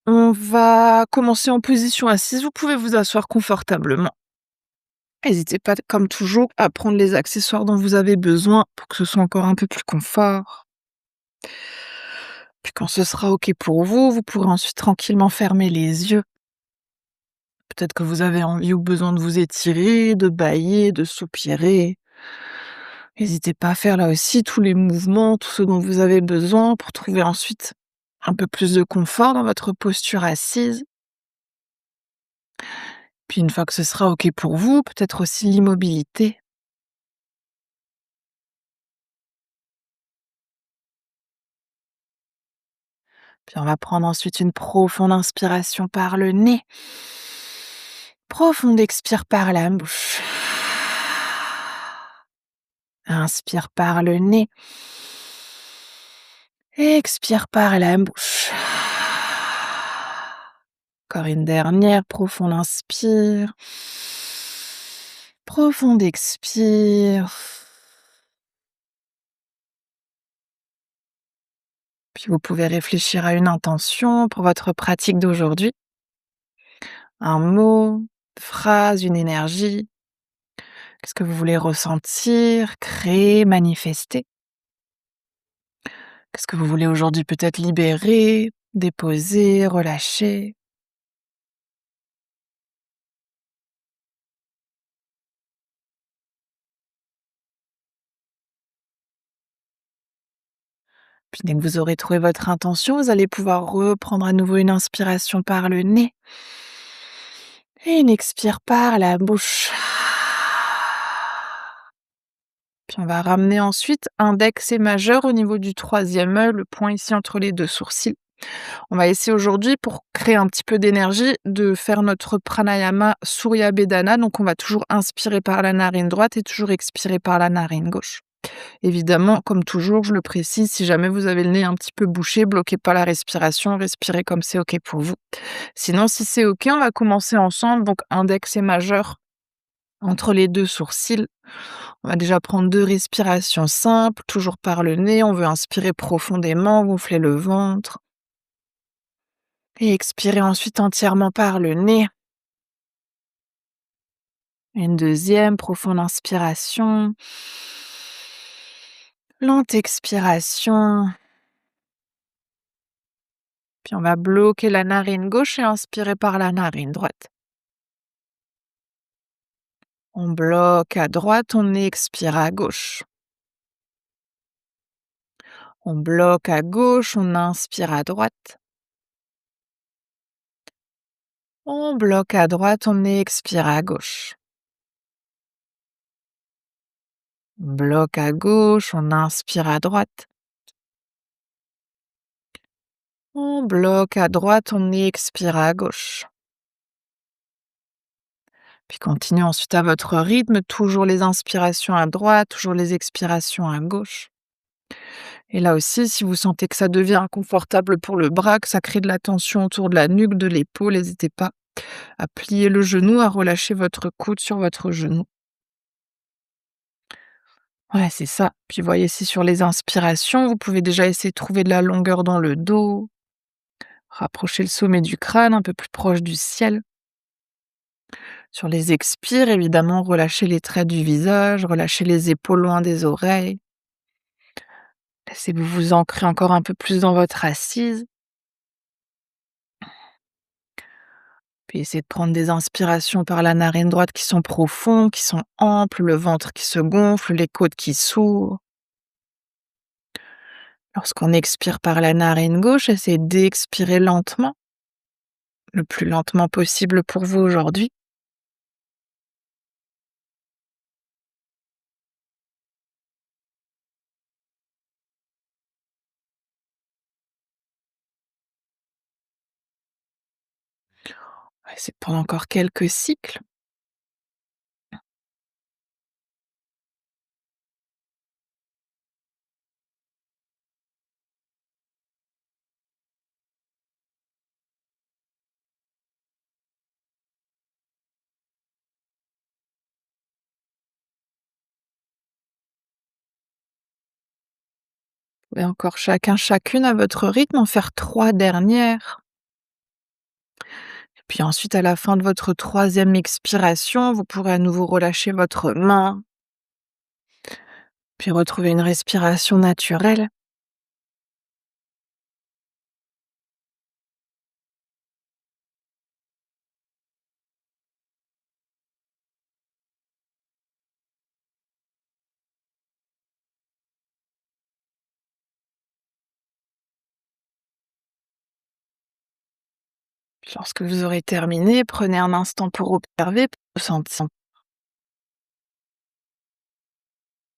On va commencer en position assise. Vous pouvez vous asseoir confortablement. N'hésitez pas, comme toujours, à prendre les accessoires dont vous avez besoin pour que ce soit encore un peu plus confort. Puis quand ce sera OK pour vous, vous pourrez ensuite tranquillement fermer les yeux. Peut-être que vous avez envie ou besoin de vous étirer, de bâiller, de soupirer. N'hésitez pas à faire là aussi tous les mouvements, tout ce dont vous avez besoin pour trouver ensuite un peu plus de confort dans votre posture assise. Puis une fois que ce sera OK pour vous, peut-être aussi l'immobilité. Puis on va prendre ensuite une profonde inspiration par le nez. Profonde expire par la bouche. Inspire par le nez. Expire par la bouche. Encore une dernière profonde inspire. Profonde expire. Puis vous pouvez réfléchir à une intention pour votre pratique d'aujourd'hui. Un mot, une phrase, une énergie. Qu'est-ce que vous voulez ressentir, créer, manifester? Qu'est-ce que vous voulez aujourd'hui peut-être libérer, déposer, relâcher? Puis dès que vous aurez trouvé votre intention, vous allez pouvoir reprendre à nouveau une inspiration par le nez et une expire par la bouche. Puis on va ramener ensuite index et majeur au niveau du troisième œil, le point ici entre les deux sourcils. On va essayer aujourd'hui, pour créer un petit peu d'énergie, de faire notre pranayama Surya Bedana. Donc on va toujours inspirer par la narine droite et toujours expirer par la narine gauche. Évidemment, comme toujours, je le précise, si jamais vous avez le nez un petit peu bouché, bloquez pas la respiration, respirez comme c'est OK pour vous. Sinon, si c'est OK, on va commencer ensemble, donc index et majeur entre les deux sourcils. On va déjà prendre 2 respirations simples, toujours par le nez. On veut inspirer profondément, gonfler le ventre et expirer ensuite entièrement par le nez. Une deuxième profonde inspiration. Lente expiration. Puis on va bloquer la narine gauche et inspirer par la narine droite. On bloque à droite, on expire à gauche. On bloque à gauche, on inspire à droite. On bloque à droite, on expire à gauche. On bloque à gauche, on inspire à droite. On bloque à droite, on expire à gauche. Puis continuez ensuite à votre rythme, toujours les inspirations à droite, toujours les expirations à gauche. Et là aussi, si vous sentez que ça devient inconfortable pour le bras, que ça crée de la tension autour de la nuque, de l'épaule, n'hésitez pas à plier le genou, à relâcher votre coude sur votre genou. Ouais, c'est ça. Puis voyez si sur les inspirations, vous pouvez déjà essayer de trouver de la longueur dans le dos, rapprocher le sommet du crâne un peu plus proche du ciel. Sur les expires, évidemment, relâchez les traits du visage, relâchez les épaules loin des oreilles. Laissez-vous vous ancrer encore un peu plus dans votre assise. Puis essayez de prendre des inspirations par la narine droite qui sont profondes, qui sont amples, le ventre qui se gonfle, les côtes qui s'ouvrent. Lorsqu'on expire par la narine gauche, essayez d'expirer lentement, le plus lentement possible pour vous aujourd'hui. C'est pendant encore quelques cycles. Et encore chacun, chacune à votre rythme, en faire 3 dernières. Puis ensuite, à la fin de votre troisième expiration, vous pourrez à nouveau relâcher votre main, puis retrouver une respiration naturelle. Puis lorsque vous aurez terminé, prenez un instant pour observer, pour ressentir.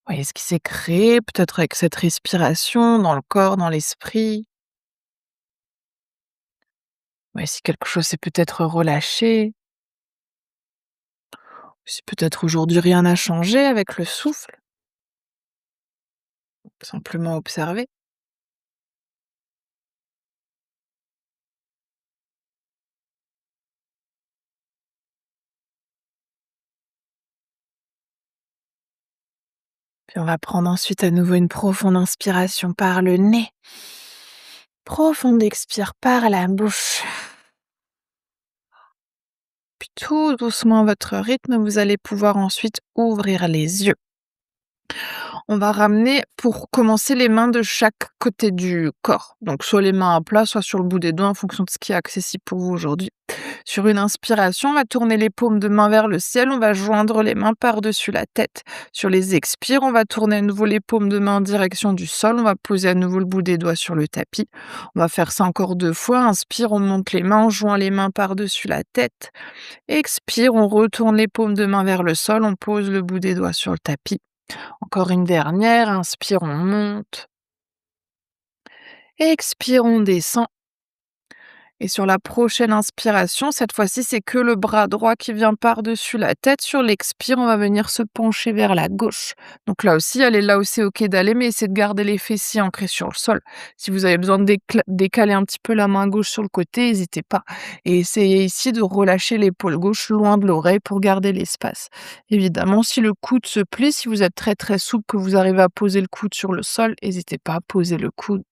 Voyez ce qui s'est créé, peut-être avec cette respiration, dans le corps, dans l'esprit. Voyez si quelque chose s'est peut-être relâché, si peut-être aujourd'hui rien n'a changé avec le souffle, simplement observer. Puis on va prendre ensuite à nouveau une profonde inspiration par le nez. Profonde expire par la bouche. Puis tout doucement à votre rythme, vous allez pouvoir ensuite ouvrir les yeux. On va ramener pour commencer les mains de chaque côté du corps. Donc soit les mains à plat, soit sur le bout des doigts en fonction de ce qui est accessible pour vous aujourd'hui. Sur une inspiration, on va tourner les paumes de main vers le ciel, on va joindre les mains par-dessus la tête. Sur les expires, on va tourner à nouveau les paumes de main en direction du sol, on va poser à nouveau le bout des doigts sur le tapis. On va faire ça encore 2 fois. Inspire, on monte les mains, on joint les mains par-dessus la tête. Expire, on retourne les paumes de main vers le sol, on pose le bout des doigts sur le tapis. Encore une dernière, inspire, on monte. Expire, on descend. Et sur la prochaine inspiration, cette fois-ci, c'est que le bras droit qui vient par-dessus la tête. Sur l'expire, on va venir se pencher vers la gauche. Donc là aussi, allez là où c'est OK d'aller, mais essayez de garder les fessiers ancrés sur le sol. Si vous avez besoin de décaler un petit peu la main gauche sur le côté, n'hésitez pas. Et essayez ici de relâcher l'épaule gauche loin de l'oreille pour garder l'espace. Évidemment, si le coude se plie, si vous êtes très très souple, que vous arrivez à poser le coude sur le sol, n'hésitez pas à poser le coude.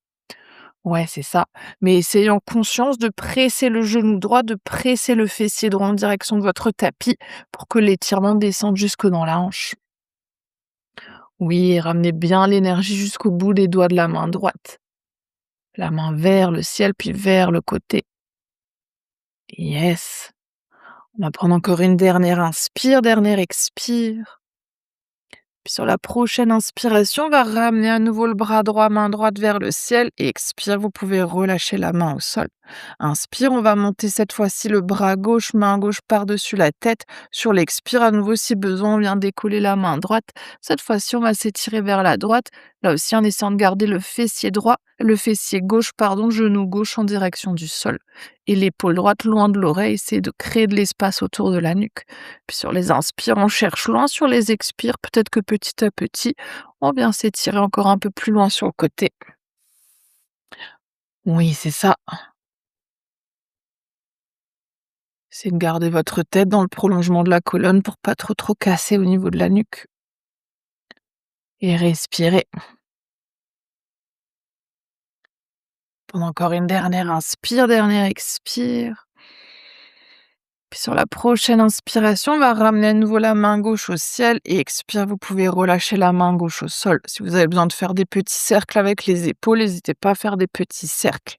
Ouais, c'est ça. Mais ayant conscience de presser le genou droit, de presser le fessier droit en direction de votre tapis pour que l'étirement descende jusque dans la hanche. Oui, ramenez bien l'énergie jusqu'au bout des doigts de la main droite. La main vers le ciel, puis vers le côté. Yes. On va prendre encore une dernière inspire, dernière expire. Puis sur la prochaine inspiration, on va ramener à nouveau le bras droit, main droite vers le ciel et expire, vous pouvez relâcher la main au sol. Inspire, on va monter cette fois-ci le bras gauche, main gauche par-dessus la tête. Sur l'expire, à nouveau si besoin, on vient décoller la main droite. Cette fois-ci, on va s'étirer vers la droite. Là aussi, en essayant de garder le fessier droit, le fessier gauche, pardon, genou gauche en direction du sol. Et l'épaule droite loin de l'oreille, essayez de créer de l'espace autour de la nuque. Puis sur les inspires, on cherche loin. Sur les expires, peut-être que petit à petit, on vient s'étirer encore un peu plus loin sur le côté. Oui, c'est ça. C'est de garder votre tête dans le prolongement de la colonne pour pas trop casser au niveau de la nuque. Et respirez. Pendant encore une dernière inspire, dernière expire. Puis sur la prochaine inspiration, on va ramener à nouveau la main gauche au ciel et expire, vous pouvez relâcher la main gauche au sol. Si vous avez besoin de faire des petits cercles avec les épaules, n'hésitez pas à faire des petits cercles.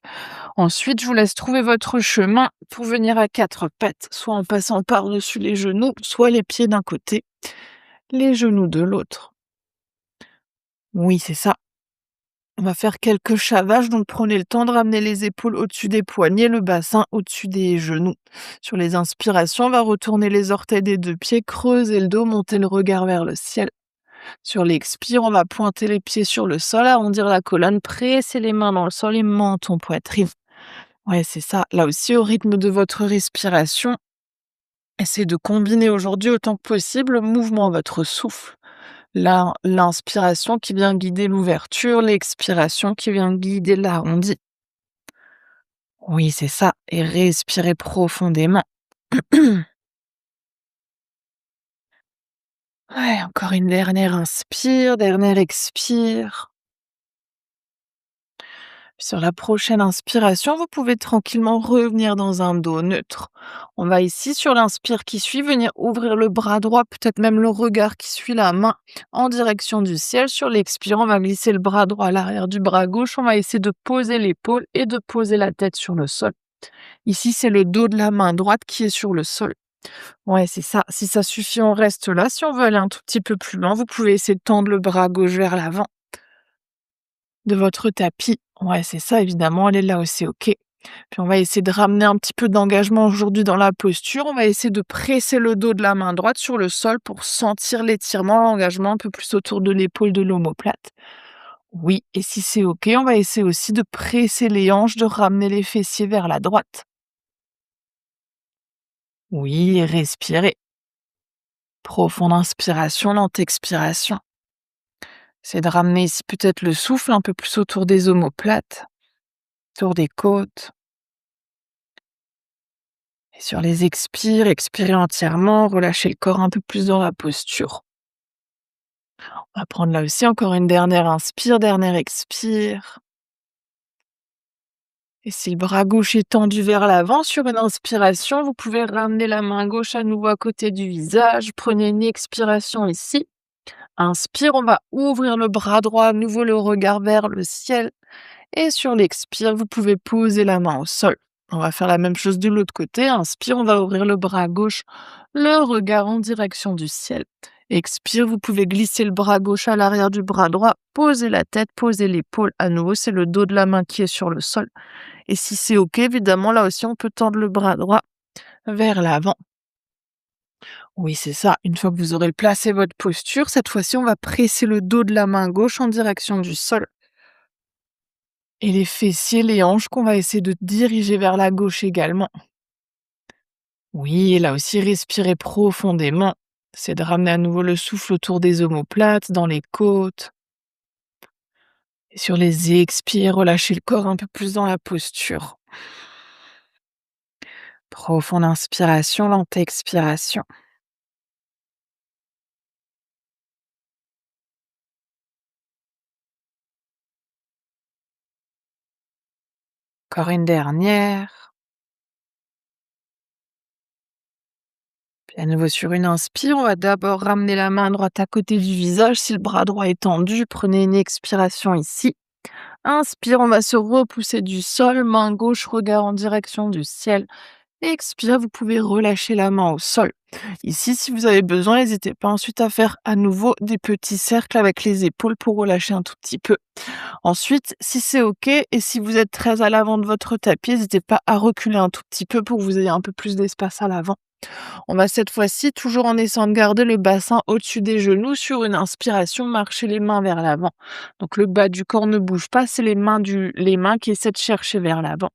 Ensuite, je vous laisse trouver votre chemin pour venir à quatre pattes, soit en passant par-dessus les genoux, soit les pieds d'un côté, les genoux de l'autre. Oui, c'est ça. On va faire quelques chavages, donc prenez le temps de ramener les épaules au-dessus des poignets, le bassin au-dessus des genoux. Sur les inspirations, on va retourner les orteils des deux pieds, creuser le dos, monter le regard vers le ciel. Sur l'expire, on va pointer les pieds sur le sol, arrondir la colonne, presser les mains dans le sol et menton, poitrine. Ouais, c'est ça. Là aussi, au rythme de votre respiration, essayez de combiner aujourd'hui autant que possible le mouvement, votre souffle. L'inspiration qui vient guider l'ouverture, l'expiration qui vient guider l'arrondi. Oui, c'est ça. Et respirez profondément. Ouais, encore une dernière inspire, dernière expire. Sur la prochaine inspiration, vous pouvez tranquillement revenir dans un dos neutre. On va ici, sur l'inspire qui suit, venir ouvrir le bras droit, peut-être même le regard qui suit la main en direction du ciel. Sur l'expire, on va glisser le bras droit à l'arrière du bras gauche. On va essayer de poser l'épaule et de poser la tête sur le sol. Ici, c'est le dos de la main droite qui est sur le sol. Ouais, c'est ça. Si ça suffit, on reste là. Si on veut aller un tout petit peu plus loin, vous pouvez essayer de tendre le bras gauche vers l'avant de votre tapis. Ouais, c'est ça, évidemment, elle est là aussi, OK. Puis on va essayer de ramener un petit peu d'engagement aujourd'hui dans la posture. On va essayer de presser le dos de la main droite sur le sol pour sentir l'étirement, l'engagement un peu plus autour de l'épaule de l'omoplate. Oui, et si c'est OK, on va essayer aussi de presser les hanches, de ramener les fessiers vers la droite. Oui, et respirez. Profonde inspiration, lente expiration. C'est de ramener ici peut-être le souffle un peu plus autour des omoplates, autour des côtes. Et sur les expires, expirez entièrement, relâchez le corps un peu plus dans la posture. On va prendre là aussi encore une dernière inspire, dernière expire. Et si le bras gauche est tendu vers l'avant, sur une inspiration, vous pouvez ramener la main gauche à nouveau à côté du visage. Prenez une expiration ici. Inspire, on va ouvrir le bras droit, à nouveau le regard vers le ciel. Et sur l'expire, vous pouvez poser la main au sol. On va faire la même chose de l'autre côté. Inspire, on va ouvrir le bras gauche, le regard en direction du ciel. Expire, vous pouvez glisser le bras gauche à l'arrière du bras droit, poser la tête, poser l'épaule. À nouveau, c'est le dos de la main qui est sur le sol. Et si c'est OK, évidemment, là aussi, on peut tendre le bras droit vers l'avant. Oui, c'est ça. Une fois que vous aurez placé votre posture, cette fois-ci, on va presser le dos de la main gauche en direction du sol. Et les fessiers, les hanches qu'on va essayer de diriger vers la gauche également. Oui, et là aussi, respirez profondément. C'est de ramener à nouveau le souffle autour des omoplates, dans les côtes. Et sur les expires, relâchez le corps un peu plus dans la posture. Profonde inspiration, lente expiration. Encore une dernière. Puis à nouveau sur une inspire, on va d'abord ramener la main droite à côté du visage. Si le bras droit est tendu, prenez une expiration ici. Inspire, on va se repousser du sol, main gauche, regard en direction du ciel. Expire, vous pouvez relâcher la main au sol. Ici, si vous avez besoin, n'hésitez pas ensuite à faire à nouveau des petits cercles avec les épaules pour relâcher un tout petit peu. Ensuite, si c'est OK et si vous êtes très à l'avant de votre tapis, n'hésitez pas à reculer un tout petit peu pour que vous ayez un peu plus d'espace à l'avant. On va cette fois-ci, toujours en essayant de garder le bassin au-dessus des genoux, sur une inspiration, marcher les mains vers l'avant. Donc le bas du corps ne bouge pas, c'est les mains qui essaient de chercher vers l'avant.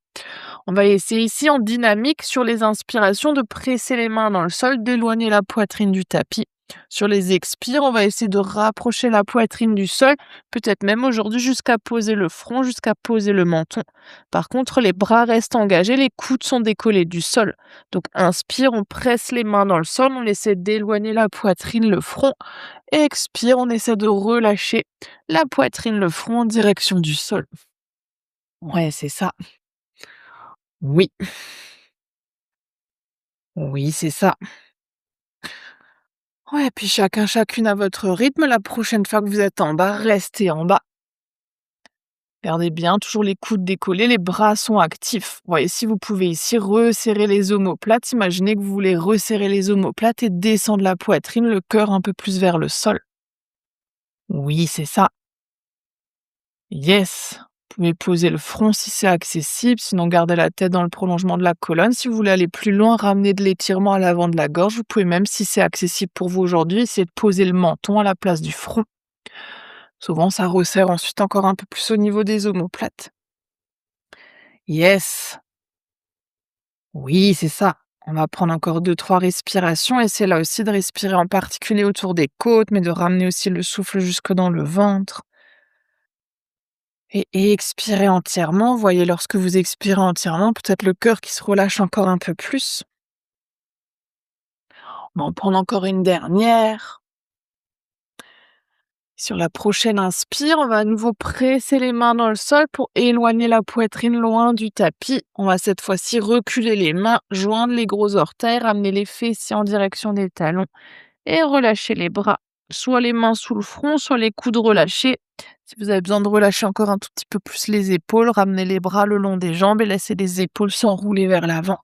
On va essayer ici en dynamique sur les inspirations de presser les mains dans le sol, d'éloigner la poitrine du tapis. Sur les expires, on va essayer de rapprocher la poitrine du sol, peut-être même aujourd'hui jusqu'à poser le front, jusqu'à poser le menton. Par contre, les bras restent engagés, les coudes sont décollés du sol. Donc inspire, on presse les mains dans le sol, on essaie d'éloigner la poitrine, le front. Expire, on essaie de relâcher la poitrine, le front en direction du sol. Ouais, c'est ça. Oui, oui, c'est ça. Ouais, puis chacun, chacune à votre rythme. La prochaine fois que vous êtes en bas, restez en bas. Gardez bien toujours les coudes décollés, les bras sont actifs. Voyez, si vous pouvez ici resserrer les omoplates, imaginez que vous voulez resserrer les omoplates et descendre la poitrine, le cœur un peu plus vers le sol. Oui, c'est ça. Yes. Vous pouvez poser le front si c'est accessible, sinon gardez la tête dans le prolongement de la colonne. Si vous voulez aller plus loin, ramenez de l'étirement à l'avant de la gorge. Vous pouvez même, si c'est accessible pour vous aujourd'hui, essayer de poser le menton à la place du front. Souvent, ça resserre ensuite encore un peu plus au niveau des omoplates. Yes. Oui, c'est ça. On va prendre encore deux, trois respirations. Et c'est là aussi de respirer en particulier autour des côtes, mais de ramener aussi le souffle jusque dans le ventre. Et expirez entièrement. Voyez, lorsque vous expirez entièrement, peut-être le cœur qui se relâche encore un peu plus. On va en prendre encore une dernière. Sur la prochaine inspire, on va à nouveau presser les mains dans le sol pour éloigner la poitrine loin du tapis. On va cette fois-ci reculer les mains, joindre les gros orteils, ramener les fessiers en direction des talons et relâcher les bras. Soit les mains sous le front, soit les coudes relâchés. Si vous avez besoin de relâcher encore un tout petit peu plus les épaules, ramenez les bras le long des jambes et laissez les épaules s'enrouler vers l'avant.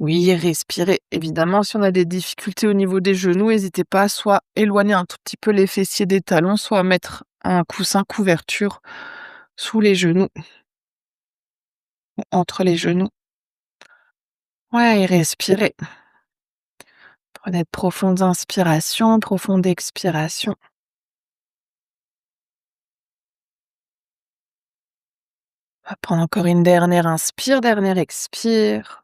Oui, respirer. Évidemment, si on a des difficultés au niveau des genoux, n'hésitez pas à soit éloigner un tout petit peu les fessiers des talons, soit mettre un coussin couverture sous les genoux, ou entre les genoux. Ouais, et respirez. Prenez de profondes inspirations, profondes expirations. On va prendre encore une dernière inspire, dernière expire.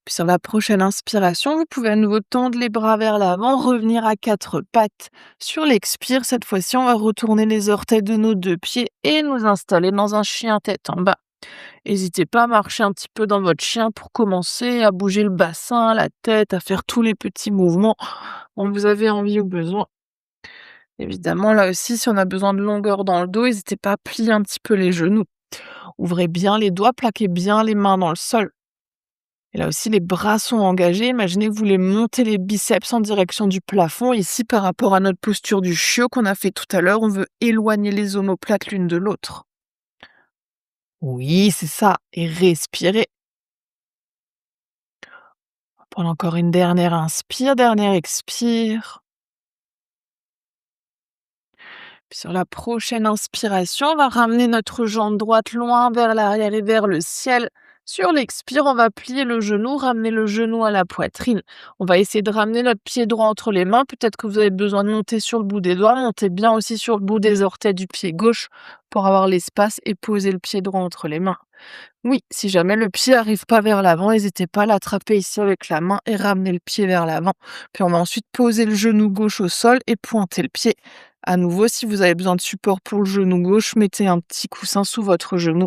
Puis sur la prochaine inspiration, vous pouvez à nouveau tendre les bras vers l'avant, revenir à quatre pattes. Sur l'expire, cette fois-ci, on va retourner les orteils de nos deux pieds et nous installer dans un chien tête en bas. N'hésitez pas à marcher un petit peu dans votre chien pour commencer, à bouger le bassin, la tête, à faire tous les petits mouvements dont vous avez envie ou besoin. Évidemment, là aussi, si on a besoin de longueur dans le dos, n'hésitez pas à plier un petit peu les genoux. Ouvrez bien les doigts, plaquez bien les mains dans le sol. Et là aussi, les bras sont engagés. Imaginez que vous voulez monter les biceps en direction du plafond. Ici, par rapport à notre posture du chiot qu'on a fait tout à l'heure, on veut éloigner les omoplates l'une de l'autre. Oui, c'est ça. Et respirez. On va prendre encore une dernière inspire, dernière expire. Puis sur la prochaine inspiration, on va ramener notre jambe droite loin vers l'arrière et vers le ciel. Sur l'expire, on va plier le genou, ramener le genou à la poitrine. On va essayer de ramener notre pied droit entre les mains. Peut-être que vous avez besoin de monter sur le bout des doigts. Montez bien aussi sur le bout des orteils du pied gauche pour avoir l'espace et poser le pied droit entre les mains. Oui, si jamais le pied arrive pas vers l'avant, n'hésitez pas à l'attraper ici avec la main et ramener le pied vers l'avant. Puis on va ensuite poser le genou gauche au sol et pointer le pied. À nouveau, si vous avez besoin de support pour le genou gauche, mettez un petit coussin sous votre genou.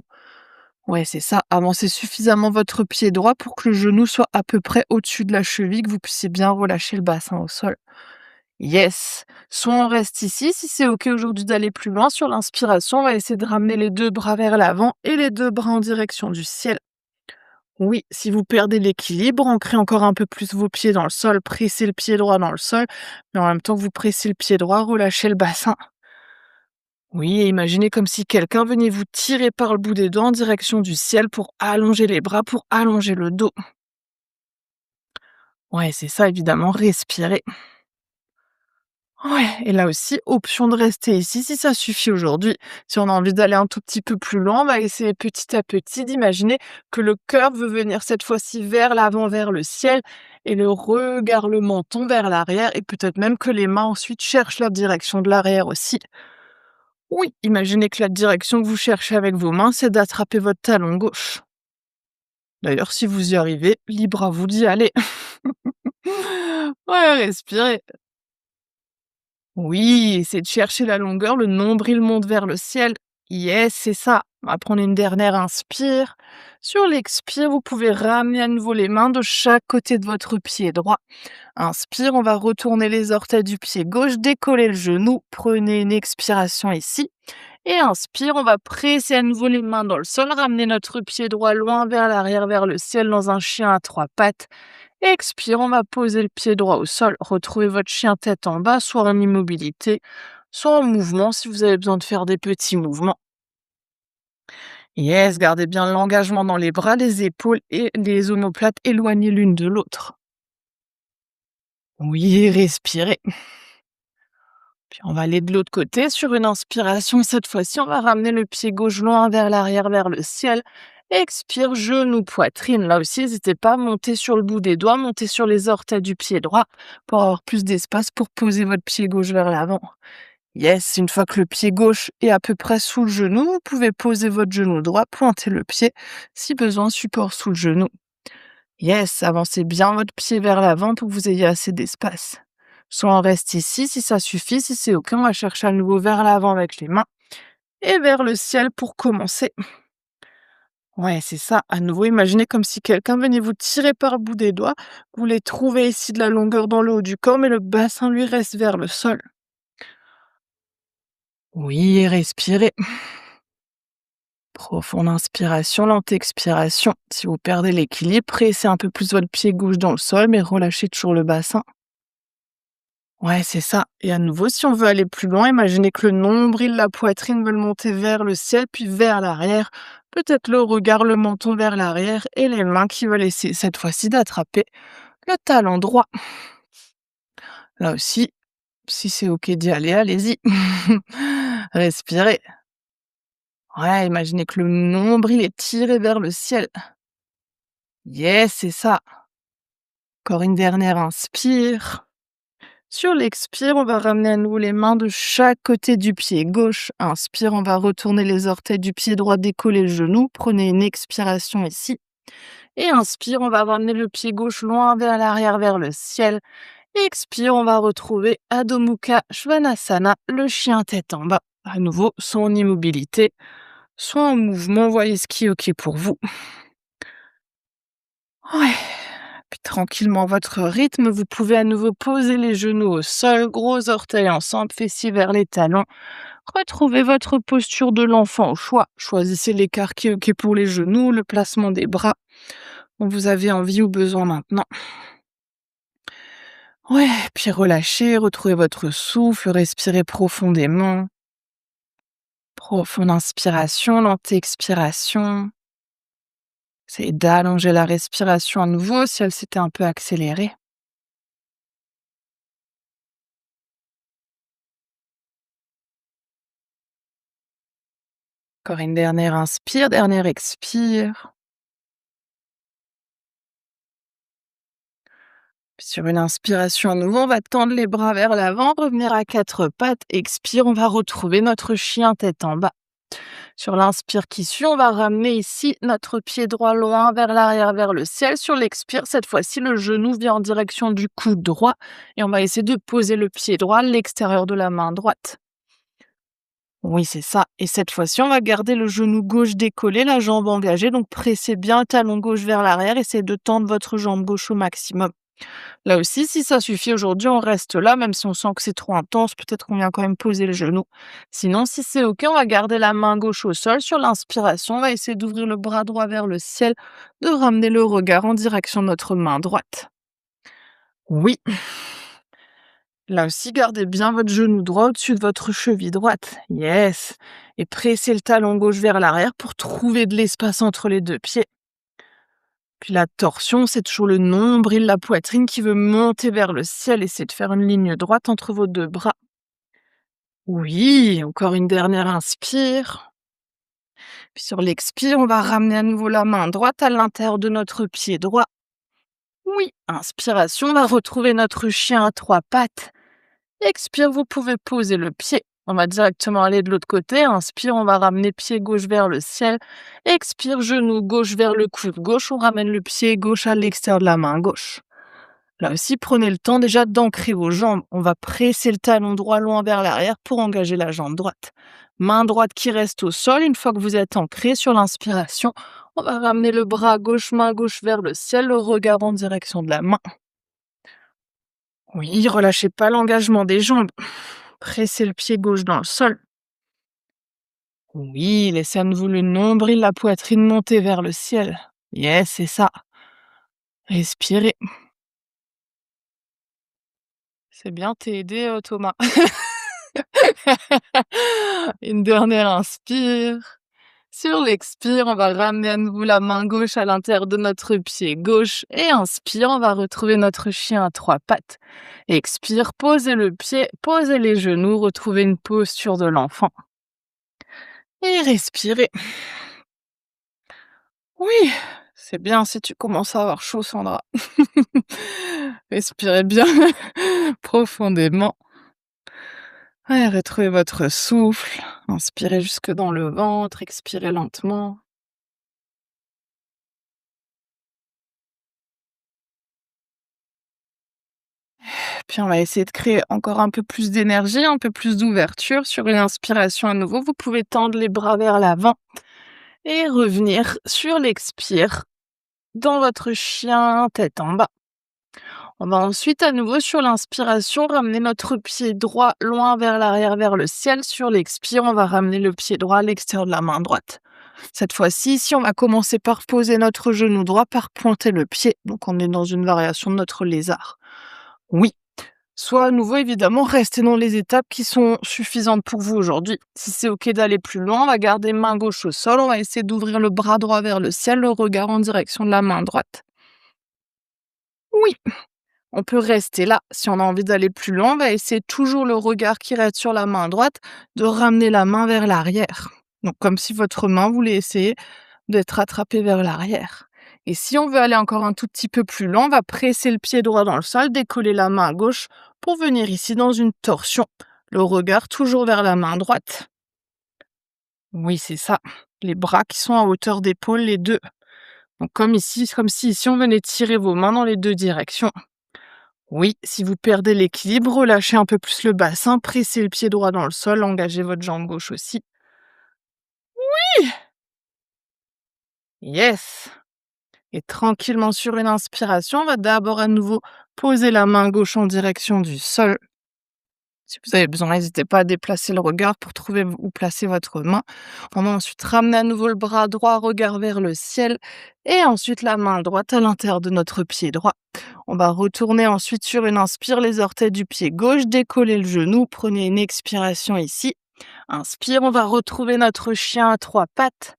Ouais, c'est ça. Avancez suffisamment votre pied droit pour que le genou soit à peu près au-dessus de la cheville, que vous puissiez bien relâcher le bassin au sol. Yes. Soit on reste ici, si c'est OK aujourd'hui d'aller plus loin, sur l'inspiration, on va essayer de ramener les deux bras vers l'avant et les deux bras en direction du ciel. Oui, si vous perdez l'équilibre, ancrez encore un peu plus vos pieds dans le sol, pressez le pied droit dans le sol, mais en même temps que vous pressez le pied droit, relâchez le bassin. Oui, et imaginez comme si quelqu'un venait vous tirer par le bout des doigts en direction du ciel pour allonger les bras, pour allonger le dos. Ouais, c'est ça, évidemment, respirez. Ouais, et là aussi, option de rester ici si ça suffit aujourd'hui. Si on a envie d'aller un tout petit peu plus loin, on va essayer petit à petit d'imaginer que le cœur veut venir cette fois-ci vers l'avant, vers le ciel, et le regard, le menton vers l'arrière, et peut-être même que les mains ensuite cherchent la direction de l'arrière aussi. Oui, imaginez que la direction que vous cherchez avec vos mains, c'est d'attraper votre talon gauche. D'ailleurs, si vous y arrivez, libre à vous d'y aller. Ouais, respirez. Oui, essayez de chercher la longueur, le nombril monte vers le ciel. Yes, c'est ça. On va prendre une dernière inspire. Sur l'expire, vous pouvez ramener à nouveau les mains de chaque côté de votre pied droit. Inspire, on va retourner les orteils du pied gauche, décoller le genou. Prenez une expiration ici. Et inspire, on va presser à nouveau les mains dans le sol, ramener notre pied droit loin vers l'arrière, vers le ciel dans un chien à trois pattes. Expire, on va poser le pied droit au sol. Retrouvez votre chien tête en bas, soit en immobilité, soit en mouvement si vous avez besoin de faire des petits mouvements. Yes, gardez bien l'engagement dans les bras, les épaules et les omoplates éloignées l'une de l'autre. Oui, respirez. Puis on va aller de l'autre côté. Sur une inspiration, cette fois-ci, on va ramener le pied gauche loin vers l'arrière, vers le ciel. Expire, genou, poitrine. Là aussi, n'hésitez pas à monter sur le bout des doigts, monter sur les orteils du pied droit pour avoir plus d'espace pour poser votre pied gauche vers l'avant. Yes, une fois que le pied gauche est à peu près sous le genou, vous pouvez poser votre genou droit, pointer le pied. Si besoin, support sous le genou. Yes, avancez bien votre pied vers l'avant pour que vous ayez assez d'espace. Soit on reste ici, si ça suffit, si c'est OK, on va chercher à nouveau vers l'avant avec les mains et vers le ciel pour commencer. Ouais, c'est ça. À nouveau, imaginez comme si quelqu'un venait vous tirer par le bout des doigts. Vous les trouvez ici de la longueur dans le haut du corps, mais le bassin, lui, reste vers le sol. Oui, et respirez. Profonde inspiration, lente expiration. Si vous perdez l'équilibre, pressez un peu plus votre pied gauche dans le sol, mais relâchez toujours le bassin. Ouais, c'est ça. Et à nouveau, si on veut aller plus loin, imaginez que le nombril, la poitrine veulent monter vers le ciel, puis vers l'arrière. Peut-être le regard, le menton vers l'arrière et les mains qui veulent essayer cette fois-ci d'attraper le talon droit. Là aussi, si c'est OK d'y aller, allez-y. Respirez. Ouais, imaginez que le nombril est tiré vers le ciel. Yes, c'est ça. Encore une dernière inspire. Sur l'expire, on va ramener à nouveau les mains de chaque côté du pied gauche. Inspire, on va retourner les orteils du pied droit, décoller le genou. Prenez une expiration ici. Et inspire, on va ramener le pied gauche loin vers l'arrière, vers le ciel. Expire, on va retrouver Adho Mukha Svanasana, le chien tête en bas. À nouveau, soit en immobilité, soit en mouvement. Voyez ce qui est OK pour vous. Ouais. Puis tranquillement, votre rythme, vous pouvez à nouveau poser les genoux au sol, gros orteils ensemble, fessiers vers les talons. Retrouvez votre posture de l'enfant au choix. Choisissez l'écart qui est OK pour les genoux, le placement des bras dont vous avez envie ou besoin maintenant. Ouais, puis relâchez, retrouvez votre souffle, respirez profondément. Profonde inspiration, lente expiration. Essayez d'allonger la respiration à nouveau si elle s'était un peu accélérée. Encore une dernière inspire, dernière expire. Puis sur une inspiration à nouveau, on va tendre les bras vers l'avant, revenir à quatre pattes. Expire, on va retrouver notre chien tête en bas. Sur l'inspire qui suit, on va ramener ici notre pied droit loin vers l'arrière, vers le ciel. Sur l'expire, cette fois-ci, le genou vient en direction du coude droit et on va essayer de poser le pied droit à l'extérieur de la main droite. Oui, c'est ça. Et cette fois-ci, on va garder le genou gauche décollé, la jambe engagée. Donc, pressez bien le talon gauche vers l'arrière. Essayez de tendre votre jambe gauche au maximum. Là aussi, si ça suffit aujourd'hui, on reste là, même si on sent que c'est trop intense, peut-être qu'on vient quand même poser le genou. Sinon, si c'est OK, on va garder la main gauche au sol. Sur l'inspiration, on va essayer d'ouvrir le bras droit vers le ciel, de ramener le regard en direction de notre main droite. Oui, là aussi, gardez bien votre genou droit au-dessus de votre cheville droite. Yes. Et pressez le talon gauche vers l'arrière pour trouver de l'espace entre les deux pieds. Puis la torsion, c'est toujours le nombril, la poitrine qui veut monter vers le ciel. Essayez de faire une ligne droite entre vos deux bras. Oui, encore une dernière inspire. Puis sur l'expire, on va ramener à nouveau la main droite à l'intérieur de notre pied droit. Oui, inspiration, on va retrouver notre chien à trois pattes. Expire, vous pouvez poser le pied. On va directement aller de l'autre côté. Inspire, on va ramener pied gauche vers le ciel. Expire, genou gauche vers le coude gauche. On ramène le pied gauche à l'extérieur de la main gauche. Là aussi, prenez le temps déjà d'ancrer vos jambes. On va presser le talon droit loin vers l'arrière pour engager la jambe droite. Main droite qui reste au sol. Une fois que vous êtes ancré sur l'inspiration, on va ramener le bras gauche, main gauche vers le ciel, le regard en direction de la main. Oui, relâchez pas l'engagement des jambes. Pressez le pied gauche dans le sol. Oui, laissez à nouveau le nombril, la poitrine monter vers le ciel. Yes, c'est ça. Respirez. C'est bien, t'es aidé, Thomas. Une dernière inspire. Sur l'expire, on va ramener à nouveau la main gauche à l'intérieur de notre pied gauche. Et inspire, on va retrouver notre chien à trois pattes. Expire, posez le pied, posez les genoux, retrouvez une posture de l'enfant. Et respirez. Oui, c'est bien si tu commences à avoir chaud, Sandra. Respirez bien profondément. Ouais, retrouvez votre souffle. Inspirez jusque dans le ventre, expirez lentement. Puis on va essayer de créer encore un peu plus d'énergie, un peu plus d'ouverture. Sur une inspiration à nouveau, vous pouvez tendre les bras vers l'avant. et revenir sur l'expire dans votre chien tête en bas. On va ensuite à nouveau sur l'inspiration ramener notre pied droit loin vers l'arrière vers le ciel. Sur l'expire, on va ramener le pied droit à l'extérieur de la main droite. Cette fois-ci, ici, on va commencer par poser notre genou droit, par pointer le pied. Donc on est dans une variation de notre lézard. Oui. Soit à nouveau, évidemment, restez dans les étapes qui sont suffisantes pour vous aujourd'hui. Si c'est OK d'aller plus loin, on va garder main gauche au sol. On va essayer d'ouvrir le bras droit vers le ciel, le regard en direction de la main droite. Oui, on peut rester là. Si on a envie d'aller plus loin, on va essayer toujours le regard qui reste sur la main droite, de ramener la main vers l'arrière. Donc comme si votre main voulait essayer d'être attrapée vers l'arrière. Et si on veut aller encore un tout petit peu plus loin, on va presser le pied droit dans le sol, décoller la main gauche pour venir ici dans une torsion. Le regard toujours vers la main droite. Oui, c'est ça. Les bras qui sont à hauteur d'épaule, les deux. Donc comme ici, comme si ici on venait tirer vos mains dans les deux directions. Oui, si vous perdez l'équilibre, relâchez un peu plus le bassin, pressez le pied droit dans le sol, engagez votre jambe gauche aussi. Yes! Et tranquillement sur une inspiration, on va d'abord à nouveau poser la main gauche en direction du sol. Si vous avez besoin, n'hésitez pas à déplacer le regard pour trouver où placer votre main. On va ensuite ramener à nouveau le bras droit, regard vers le ciel, et ensuite la main droite à l'intérieur de notre pied droit. On va retourner ensuite sur une inspire, les orteils du pied gauche, décoller le genou, prenez une expiration ici. Inspire, on va retrouver notre chien à trois pattes.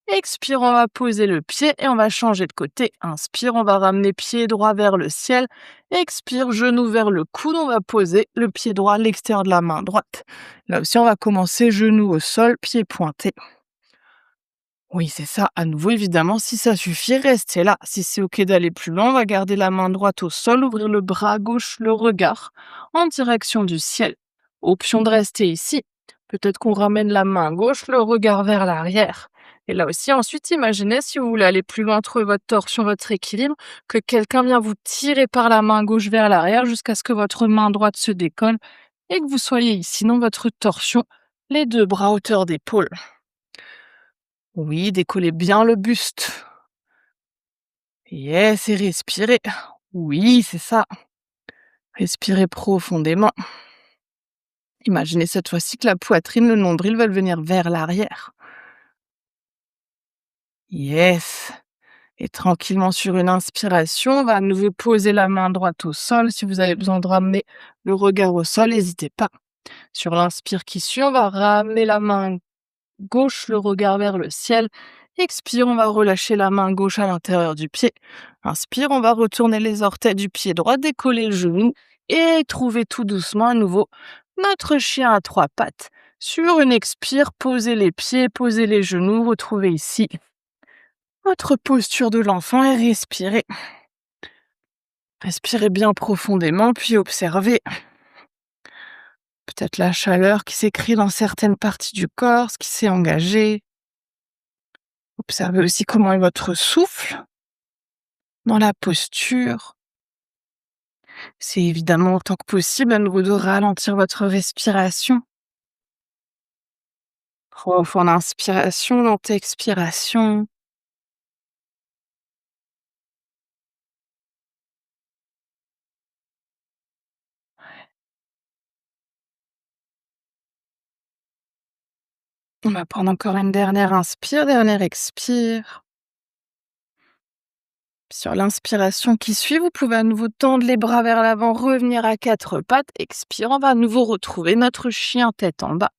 Expire, on va poser le pied et on va changer de côté. Inspire, on va ramener pied droit vers le ciel. Expire, genou vers le coude, on va poser le pied droit à l'extérieur de la main droite. Là aussi, on va commencer genou au sol, pied pointé. Oui, c'est ça. À nouveau, évidemment, si ça suffit, restez là. Si c'est OK d'aller plus loin, on va garder la main droite au sol, ouvrir le bras gauche, le regard en direction du ciel. Option de rester ici. Peut-être qu'on ramène la main gauche, le regard vers l'arrière. Et là aussi, ensuite, imaginez si vous voulez aller plus loin, trouver votre torsion, votre équilibre, que quelqu'un vient vous tirer par la main gauche vers l'arrière jusqu'à ce que votre main droite se décolle et que vous soyez ici dans votre torsion, les deux bras à hauteur d'épaule. Oui, décollez bien le buste. Yes, et respirez. Oui, c'est ça. Respirez profondément. Imaginez cette fois-ci que la poitrine, le nombril veulent venir vers l'arrière. Yes. Et tranquillement sur une inspiration, on va à nouveau poser la main droite au sol. Si vous avez besoin de ramener le regard au sol, n'hésitez pas. Sur l'inspire qui suit, on va ramener la main gauche, le regard vers le ciel. Expire, on va relâcher la main gauche à l'intérieur du pied. Inspire, on va retourner les orteils du pied droit, décoller le genou et trouver tout doucement à nouveau notre chien à trois pattes. Sur une expire, posez les pieds, posez les genoux, retrouvez ici votre posture de l'enfant et respirez. Respirez bien profondément, puis observez peut-être la chaleur qui s'écrit dans certaines parties du corps, ce qui s'est engagé. Observez aussi comment est votre souffle dans la posture. C'est évidemment autant que possible à nouveau de ralentir votre respiration. Profond inspiration, lente expiration. On va prendre encore une dernière inspire, dernière expire. Sur l'inspiration qui suit, vous pouvez à nouveau tendre les bras vers l'avant, revenir à quatre pattes. Expire, on va à nouveau retrouver notre chien tête en bas.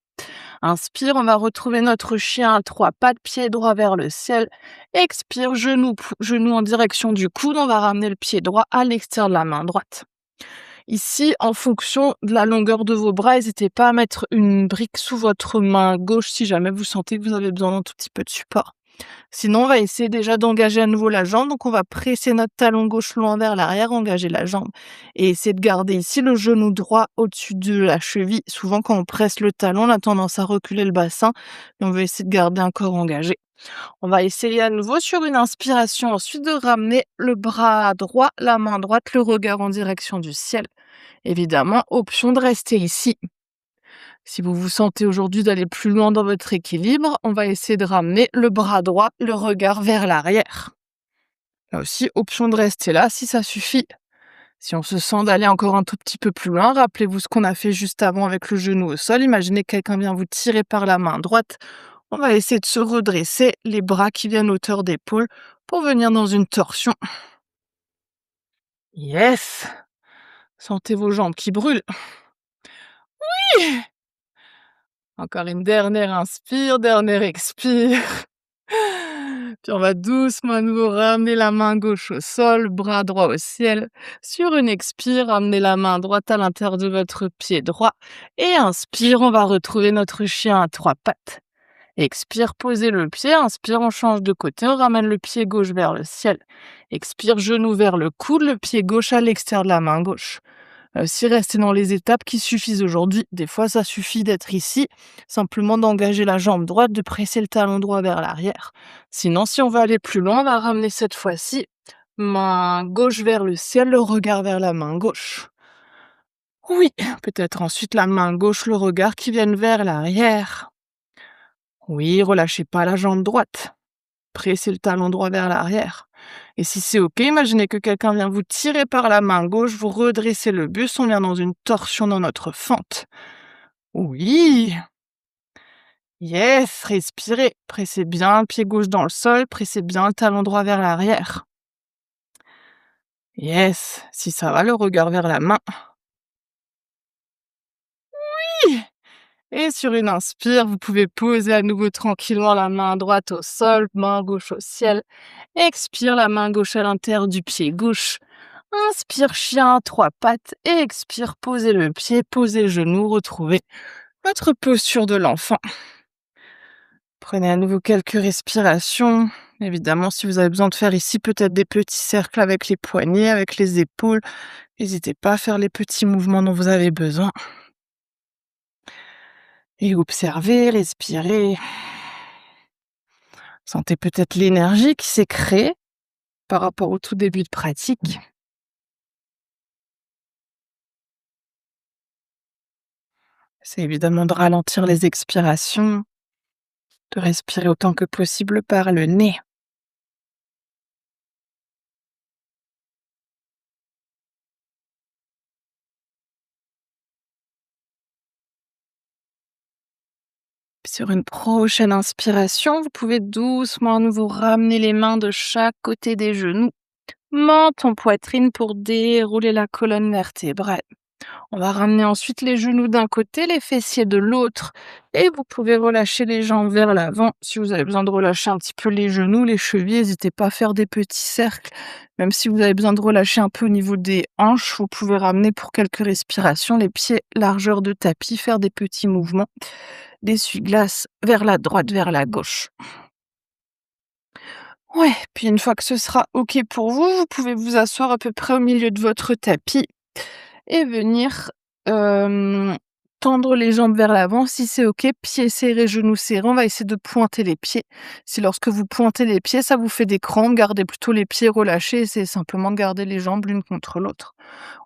Inspire, on va retrouver notre chien à trois pattes, pied droit vers le ciel. Expire, genou en direction du coude. On va ramener le pied droit à l'extérieur de la main droite. Ici, en fonction de la longueur de vos bras, n'hésitez pas à mettre une brique sous votre main gauche si jamais vous sentez que vous avez besoin d'un tout petit peu de support. Sinon, on va essayer déjà d'engager à nouveau la jambe. Donc, on va presser notre talon gauche loin vers l'arrière, engager la jambe. Et essayer de garder ici le genou droit au-dessus de la cheville. Souvent, quand on presse le talon, on a tendance à reculer le bassin. Et on va essayer de garder un corps engagé. On va essayer à nouveau sur une inspiration, ensuite de ramener le bras droit, la main droite, le regard en direction du ciel. Évidemment, option de rester ici. Si vous vous sentez aujourd'hui d'aller plus loin dans votre équilibre, on va essayer de ramener le bras droit, le regard vers l'arrière. Là aussi, option de rester là si ça suffit. Si on se sent d'aller encore un tout petit peu plus loin, rappelez-vous ce qu'on a fait juste avant avec le genou au sol. Imaginez que quelqu'un vient vous tirer par la main droite. On va essayer de se redresser, les bras qui viennent hauteur d'épaule pour venir dans une torsion. Yes! Sentez vos jambes qui brûlent. Encore une dernière inspire, dernière expire. Puis on va doucement à nouveau ramener la main gauche au sol, bras droit au ciel. Sur une expire, ramenez la main droite à l'intérieur de votre pied droit. Et inspire, on va retrouver notre chien à trois pattes. Expire, posez le pied. Inspire, on change de côté, on ramène le pied gauche vers le ciel. Expire, genou vers le coude, le pied gauche à l'extérieur de la main gauche. Si rester dans les étapes qui suffisent aujourd'hui. Des fois, ça suffit d'être ici, simplement d'engager la jambe droite, de presser le talon droit vers l'arrière. Sinon, si on veut aller plus loin, on va ramener cette fois-ci main gauche vers le ciel, le regard vers la main gauche. Oui, peut-être ensuite la main gauche, le regard qui viennent vers l'arrière. Oui, relâchez pas la jambe droite. Pressez le talon droit vers l'arrière. Et si c'est OK, imaginez que quelqu'un vient vous tirer par la main gauche, vous redressez le buste, on vient dans une torsion dans notre fente. Oui! Yes! Respirez. Pressez bien le pied gauche dans le sol, pressez bien le talon droit vers l'arrière. Yes! Si ça va, le regard vers la main. Oui! Et sur une inspire, vous pouvez poser à nouveau tranquillement la main droite au sol, main gauche au ciel. Expire, la main gauche à l'intérieur du pied gauche. Inspire, chien à trois pattes. Et expire, posez le pied, posez le genou, retrouvez votre posture de l'enfant. Prenez à nouveau quelques respirations. Évidemment, si vous avez besoin de faire ici peut-être des petits cercles avec les poignets, avec les épaules, n'hésitez pas à faire les petits mouvements dont vous avez besoin. Et observez, respirez. Sentez peut-être l'énergie qui s'est créée par rapport au tout début de pratique. C'est évidemment de ralentir les expirations, de respirer autant que possible par le nez. Puis sur une prochaine inspiration, vous pouvez doucement à nouveau ramener les mains de chaque côté des genoux, menton poitrine pour dérouler la colonne vertébrale. On va ramener ensuite les genoux d'un côté, les fessiers de l'autre. Et vous pouvez relâcher les jambes vers l'avant. Si vous avez besoin de relâcher un petit peu les genoux, les chevilles, n'hésitez pas à faire des petits cercles. Même si vous avez besoin de relâcher un peu au niveau des hanches, vous pouvez ramener pour quelques respirations les pieds largeur de tapis, faire des petits mouvements d'essuie-glace vers la droite, vers la gauche. Ouais, puis une fois que ce sera OK pour vous, vous pouvez vous asseoir à peu près au milieu de votre tapis et venir, tendre les jambes vers l'avant. Si c'est OK, pieds serrés, genoux serrés, on va essayer de pointer les pieds. Si lorsque vous pointez les pieds, ça vous fait des crampes, gardez plutôt les pieds relâchés, essayez simplement de garder les jambes l'une contre l'autre.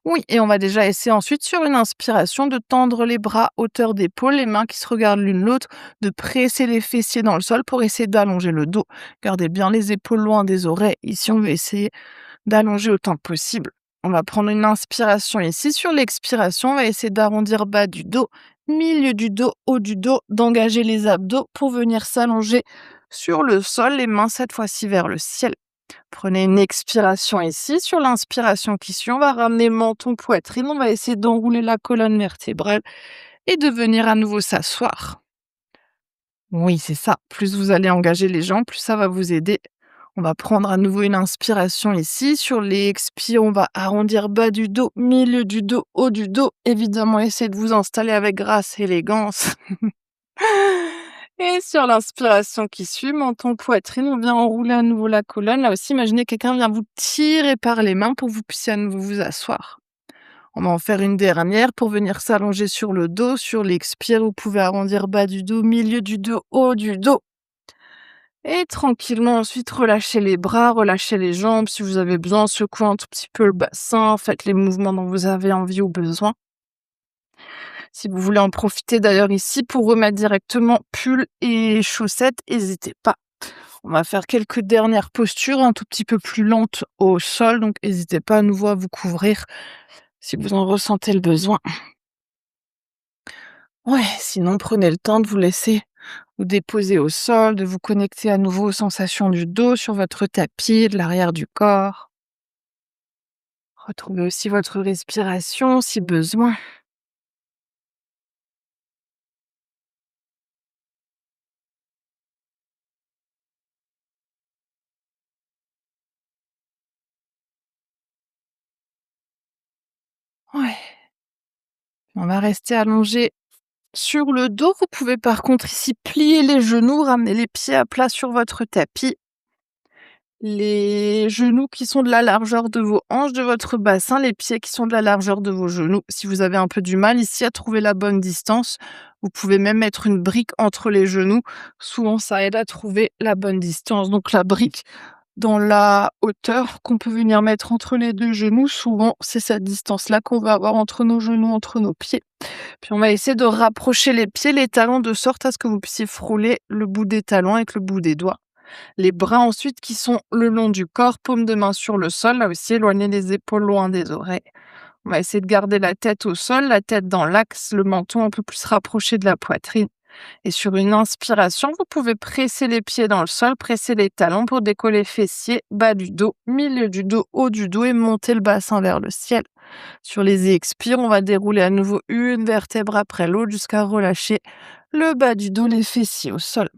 Oui, et on va déjà essayer ensuite sur une inspiration de tendre les bras hauteur d'épaule, les mains qui se regardent l'une l'autre, de presser les fessiers dans le sol pour essayer d'allonger le dos. Gardez bien les épaules loin des oreilles. Ici, on va essayer d'allonger autant que possible. On va prendre une inspiration ici. Sur l'expiration, on va essayer d'arrondir bas du dos, milieu du dos, haut du dos, d'engager les abdos pour venir s'allonger sur le sol, les mains cette fois-ci vers le ciel. Prenez une expiration ici. Sur l'inspiration qui suit, on va ramener menton, poitrine. On va essayer d'enrouler la colonne vertébrale et de venir à nouveau s'asseoir. Oui, c'est ça. Plus vous allez engager les jambes, plus ça va vous aider. On va prendre à nouveau une inspiration ici. Sur les expires, on va arrondir bas du dos, milieu du dos, haut du dos. Évidemment, essayez de vous installer avec grâce et élégance. Et sur l'inspiration qui suit, menton, poitrine, on vient enrouler à nouveau la colonne. Là aussi, imaginez quelqu'un vient vous tirer par les mains pour que vous puissiez à nouveau vous asseoir. On va en faire une dernière pour venir s'allonger sur le dos. Sur l'expire, vous pouvez arrondir bas du dos, milieu du dos, haut du dos. Et tranquillement, ensuite, relâchez les bras, relâchez les jambes. Si vous avez besoin, secouez un tout petit peu le bassin. Faites les mouvements dont vous avez envie ou besoin. Si vous voulez en profiter d'ailleurs ici pour remettre directement pull et chaussettes, n'hésitez pas. On va faire quelques dernières postures un tout petit peu plus lentes au sol, donc n'hésitez pas à nouveau à vous couvrir si vous en ressentez le besoin. Ouais, sinon prenez le temps de vous laisser vous déposer au sol, de vous connecter à nouveau aux sensations du dos sur votre tapis, de l'arrière du corps. Retrouvez aussi votre respiration si besoin. Ouais, on va rester allongé sur le dos. Vous pouvez par contre ici plier les genoux, ramener les pieds à plat sur votre tapis. Les genoux qui sont de la largeur de vos hanches, de votre bassin, les pieds qui sont de la largeur de vos genoux. Si vous avez un peu du mal ici à trouver la bonne distance, vous pouvez même mettre une brique entre les genoux. Souvent, ça aide à trouver la bonne distance. Donc la brique dans la hauteur qu'on peut venir mettre entre les 2 genoux, souvent, c'est cette distance-là qu'on va avoir entre nos genoux, entre nos pieds. Puis on va essayer de rapprocher les pieds, les talons, de sorte à ce que vous puissiez frôler le bout des talons avec le bout des doigts. Les bras ensuite qui sont le long du corps, paume de main sur le sol, là aussi éloignez les épaules loin des oreilles. On va essayer de garder la tête au sol, la tête dans l'axe, le menton un peu plus rapproché de la poitrine. Et sur une inspiration, vous pouvez presser les pieds dans le sol, presser les talons pour décoller fessiers, bas du dos, milieu du dos, haut du dos et monter le bassin vers le ciel. Sur les expires, on va dérouler à nouveau une vertèbre après l'autre jusqu'à relâcher le bas du dos, les fessiers au sol.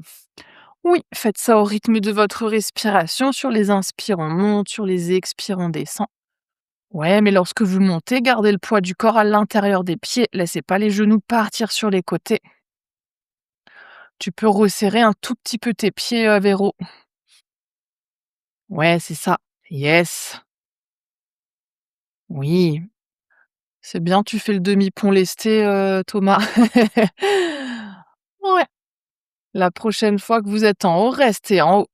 Oui, faites ça au rythme de votre respiration. Sur les inspires, on monte, sur les expires, on descend. Ouais, mais lorsque vous montez, gardez le poids du corps à l'intérieur des pieds. Laissez pas les genoux partir sur les côtés. Tu peux resserrer un tout petit peu tes pieds vers haut. Ouais, c'est ça. Yes. Oui. C'est bien, tu fais le demi-pont lesté, Thomas. Ouais. La prochaine fois que vous êtes en haut, restez en haut.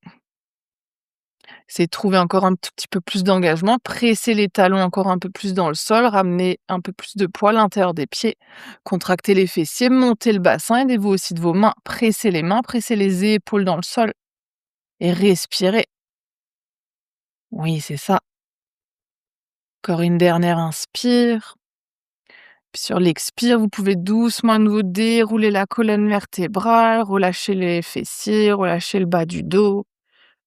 C'est trouver encore un tout petit peu plus d'engagement, presser les talons encore un peu plus dans le sol, ramener un peu plus de poids à l'intérieur des pieds, contracter les fessiers, monter le bassin, aidez-vous aussi de vos mains, presser les épaules dans le sol et respirez. Oui, c'est ça. Encore une dernière inspire. Puis sur l'expire, vous pouvez doucement à nouveau dérouler la colonne vertébrale, relâcher les fessiers, relâcher le bas du dos.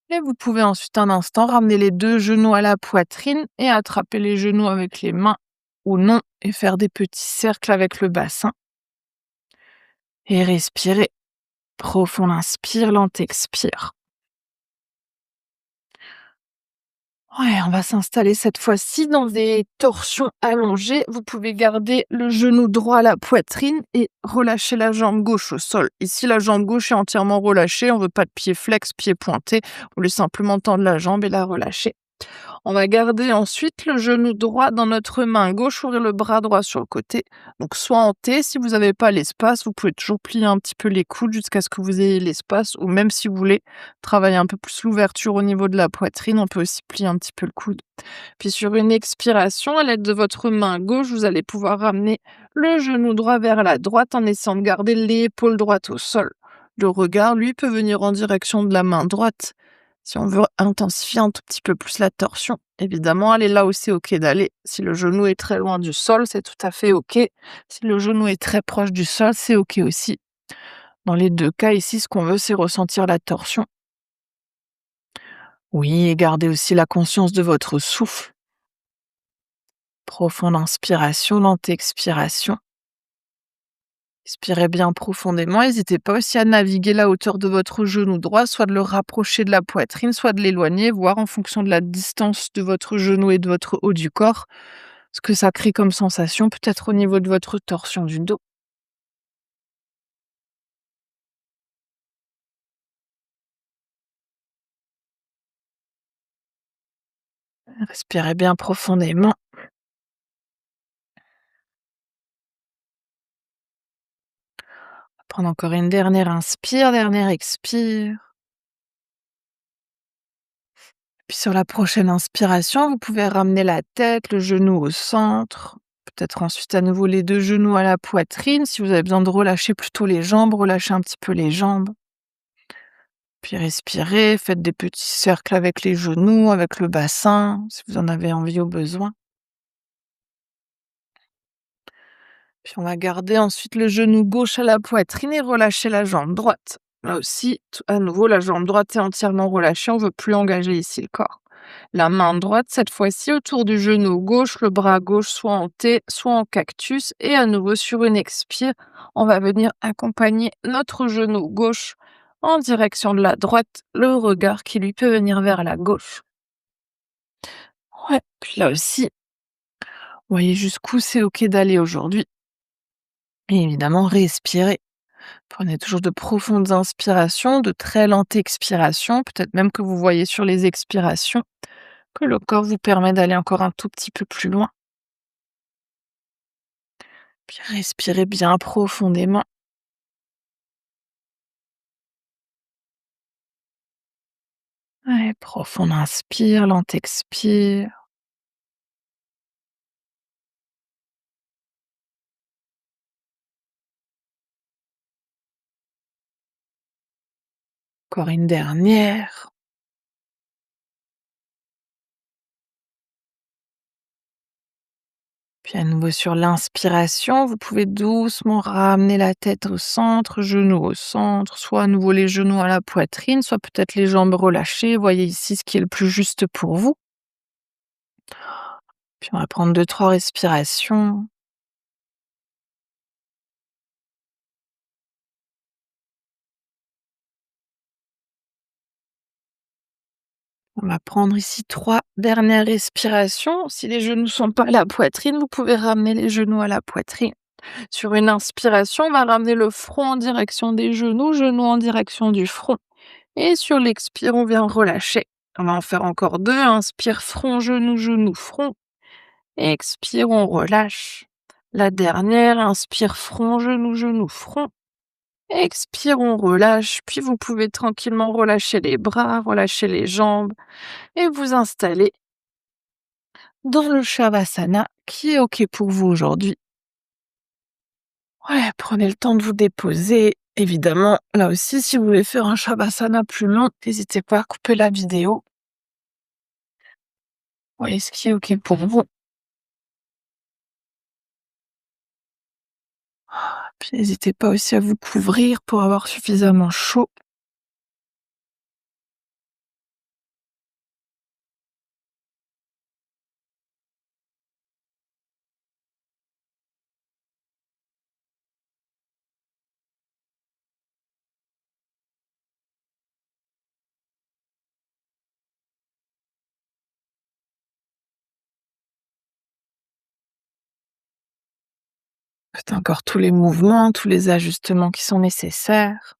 Et vous pouvez ensuite un instant ramener les 2 genoux à la poitrine et attraper les genoux avec les mains ou non et faire des petits cercles avec le bassin. Et respirer. Profond inspire, lent expire. Ouais, on va s'installer cette fois-ci dans des torsions allongées. Vous pouvez garder le genou droit à la poitrine et relâcher la jambe gauche au sol. Ici, la jambe gauche est entièrement relâchée. On veut pas de pied flex, pied pointé. On voulait simplement tendre la jambe et la relâcher. On va garder ensuite le genou droit dans notre main gauche, ouvrir le bras droit sur le côté. Donc soit en T, si vous n'avez pas l'espace, vous pouvez toujours plier un petit peu les coudes jusqu'à ce que vous ayez l'espace, ou même si vous voulez travailler un peu plus l'ouverture au niveau de la poitrine, on peut aussi plier un petit peu le coude. Puis sur une expiration, à l'aide de votre main gauche, vous allez pouvoir ramener le genou droit vers la droite en essayant de garder l'épaule droite au sol. Le regard, lui, peut venir en direction de la main droite. Si on veut intensifier un tout petit peu plus la torsion, évidemment, aller là où c'est OK d'aller. Si le genou est très loin du sol, c'est tout à fait OK. Si le genou est très proche du sol, c'est OK aussi. Dans les 2 cas ici, ce qu'on veut, c'est ressentir la torsion. Oui, et gardez aussi la conscience de votre souffle. Profonde inspiration, lente expiration. Expirez bien profondément. N'hésitez pas aussi à naviguer la hauteur de votre genou droit, soit de le rapprocher de la poitrine, soit de l'éloigner, voir en fonction de la distance de votre genou et de votre haut du corps, ce que ça crée comme sensation, peut-être au niveau de votre torsion du dos. Respirez bien profondément. Prendre encore une dernière inspire, dernière expire. Puis sur la prochaine inspiration, vous pouvez ramener la tête, le genou au centre. Peut-être ensuite à nouveau les 2 genoux à la poitrine. Si vous avez besoin de relâcher plutôt les jambes, relâchez un petit peu les jambes. Puis respirez, faites des petits cercles avec les genoux, avec le bassin, si vous en avez envie ou besoin. Puis on va garder ensuite le genou gauche à la poitrine et relâcher la jambe droite. Là aussi, à nouveau, la jambe droite est entièrement relâchée, on ne veut plus engager ici le corps. La main droite, cette fois-ci, autour du genou gauche, le bras gauche soit en T, soit en cactus. Et à nouveau, sur une expire, on va venir accompagner notre genou gauche en direction de la droite, le regard qui lui peut venir vers la gauche. Ouais, puis là aussi, voyez jusqu'où c'est OK d'aller aujourd'hui. Et évidemment, respirez. Prenez toujours de profondes inspirations, de très lentes expirations, peut-être même que vous voyez sur les expirations que le corps vous permet d'aller encore un tout petit peu plus loin. Puis respirez bien profondément. Ouais, profond inspire, lent expire. Encore une dernière. Puis à nouveau sur l'inspiration, vous pouvez doucement ramener la tête au centre, genoux au centre, soit à nouveau les genoux à la poitrine, soit peut-être les jambes relâchées. Voyez ici ce qui est le plus juste pour vous. Puis on va prendre deux, trois respirations. On va prendre ici 3 dernières respirations. Si les genoux sont pas à la poitrine, vous pouvez ramener les genoux à la poitrine. Sur une inspiration, on va ramener le front en direction des genoux en direction du front. Et sur l'expire, on vient relâcher. On va en faire encore 2. Inspire, front, genou, front. Expire, on relâche. La dernière, inspire, front, genou, front. Expire, on relâche. Puis vous pouvez tranquillement relâcher les bras, relâcher les jambes et vous installer dans le Shavasana qui est OK pour vous aujourd'hui. Ouais, prenez le temps de vous déposer. Évidemment, là aussi, si vous voulez faire un Shavasana plus long, n'hésitez pas à couper la vidéo. Voyez ce qui est OK pour vous. Puis n'hésitez pas aussi à vous couvrir pour avoir suffisamment chaud. Faites encore tous les mouvements, tous les ajustements qui sont nécessaires.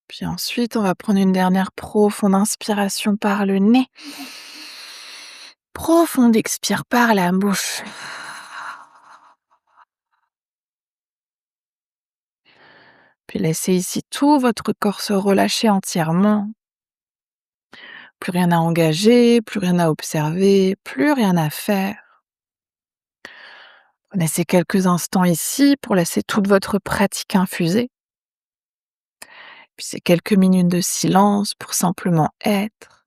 Puis ensuite, on va prendre une dernière profonde inspiration par le nez. Profonde expire par la bouche. Puis laissez ici tout votre corps se relâcher entièrement. Plus rien à engager, plus rien à observer, plus rien à faire. Prenez ces quelques instants ici pour laisser toute votre pratique infuser. Puis ces quelques minutes de silence pour simplement être.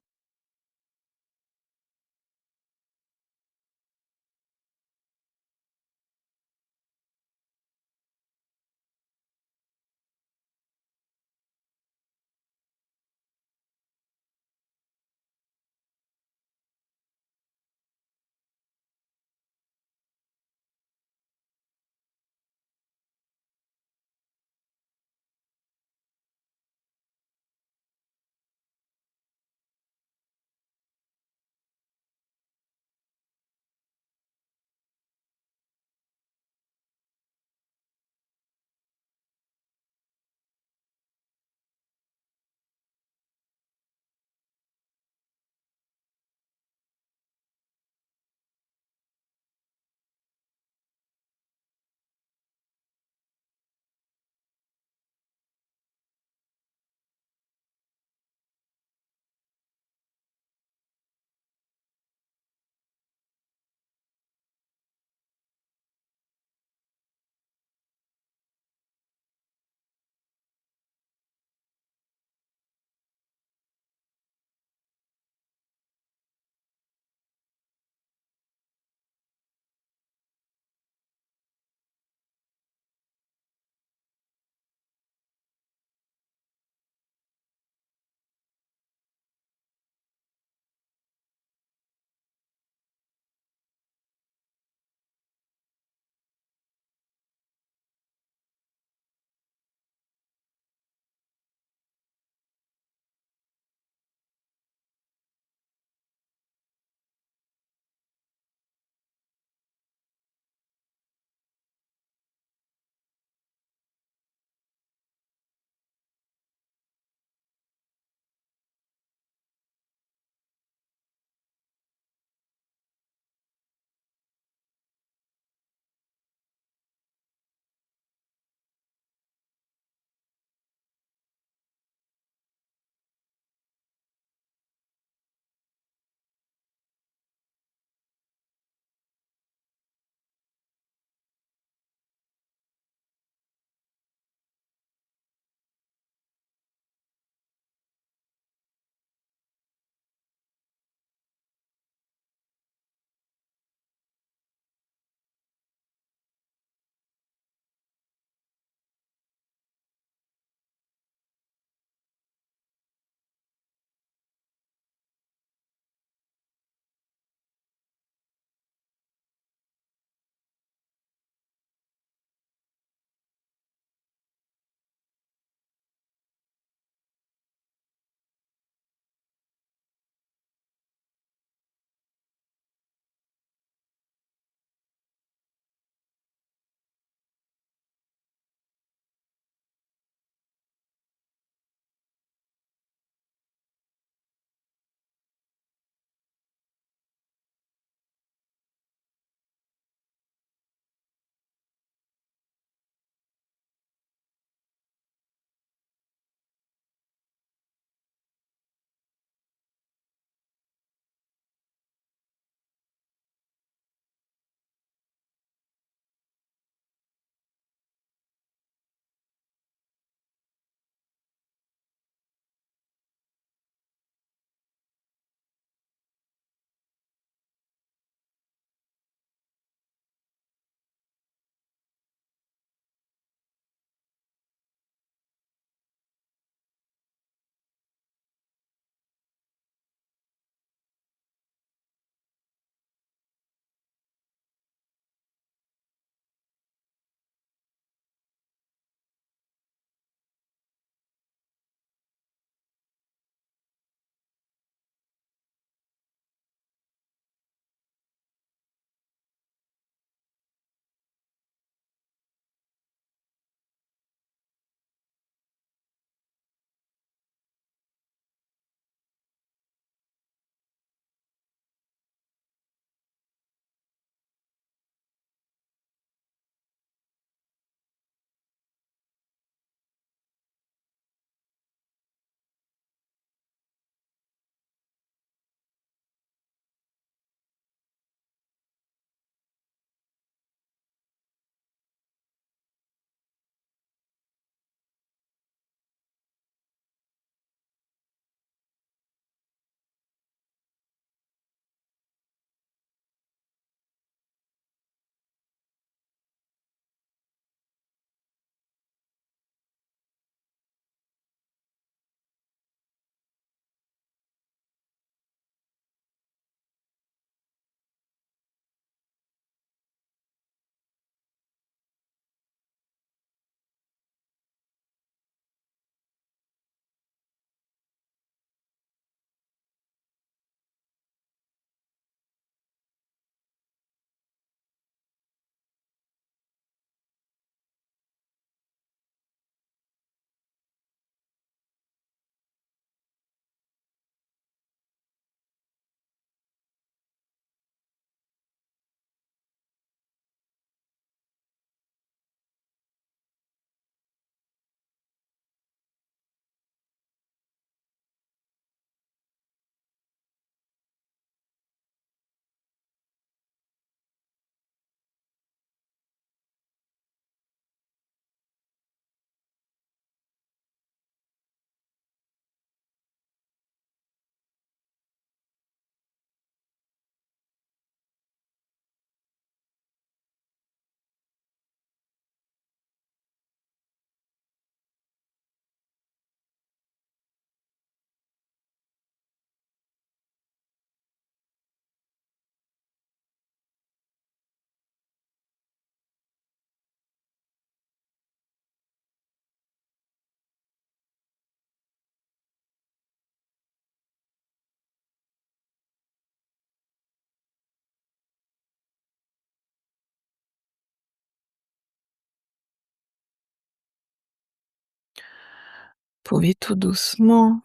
Pouvez tout doucement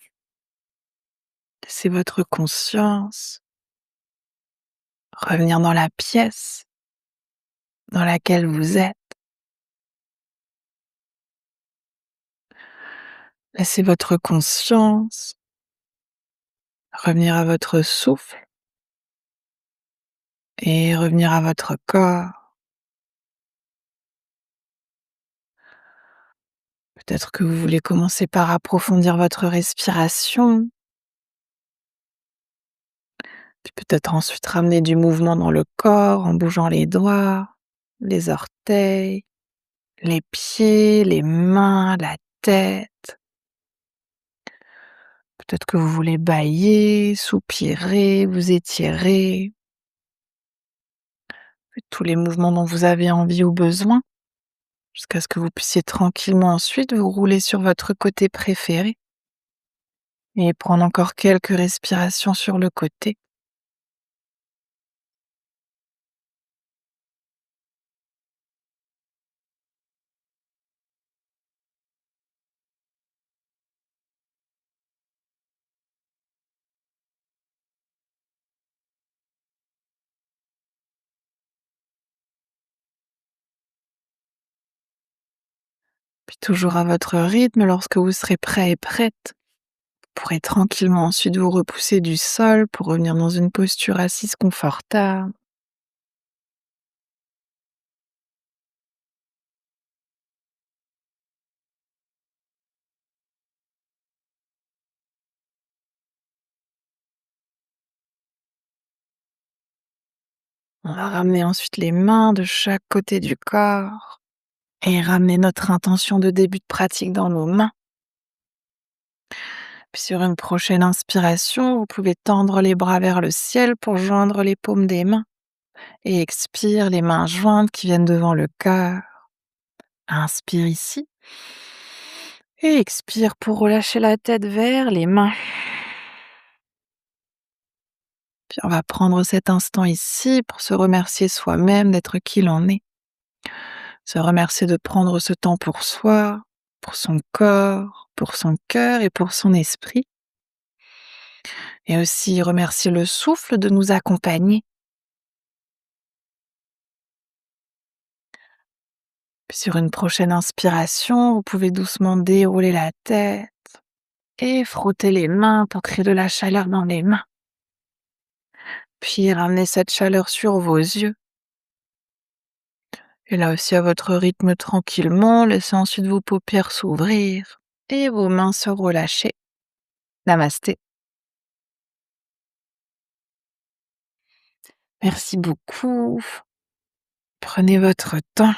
laisser votre conscience revenir dans la pièce dans laquelle vous êtes. Laissez votre conscience revenir à votre souffle et revenir à votre corps. Peut-être que vous voulez commencer par approfondir votre respiration, puis peut-être ensuite ramener du mouvement dans le corps en bougeant les doigts, les orteils, les pieds, les mains, la tête. Peut-être que vous voulez bâiller, soupirer, vous étirer. Faites tous les mouvements dont vous avez envie ou besoin, jusqu'à ce que vous puissiez tranquillement ensuite vous rouler sur votre côté préféré et prendre encore quelques respirations sur le côté. Puis toujours à votre rythme, lorsque vous serez prêt et prête, vous pourrez tranquillement ensuite vous repousser du sol pour revenir dans une posture assise confortable. On va ramener ensuite les mains de chaque côté du corps et ramener notre intention de début de pratique dans nos mains. Puis sur une prochaine inspiration, vous pouvez tendre les bras vers le ciel pour joindre les paumes des mains. Et expire, les mains jointes qui viennent devant le cœur. Inspire ici. Et expire pour relâcher la tête vers les mains. Puis on va prendre cet instant ici pour se remercier soi-même d'être qui l'on est. Se remercier de prendre ce temps pour soi, pour son corps, pour son cœur et pour son esprit. Et aussi remercier le souffle de nous accompagner. Puis sur une prochaine inspiration, vous pouvez doucement dérouler la tête et frotter les mains pour créer de la chaleur dans les mains. Puis ramenez cette chaleur sur vos yeux. Et là aussi à votre rythme tranquillement, laissez ensuite vos paupières s'ouvrir et vos mains se relâcher. Namasté. Merci beaucoup. Prenez votre temps.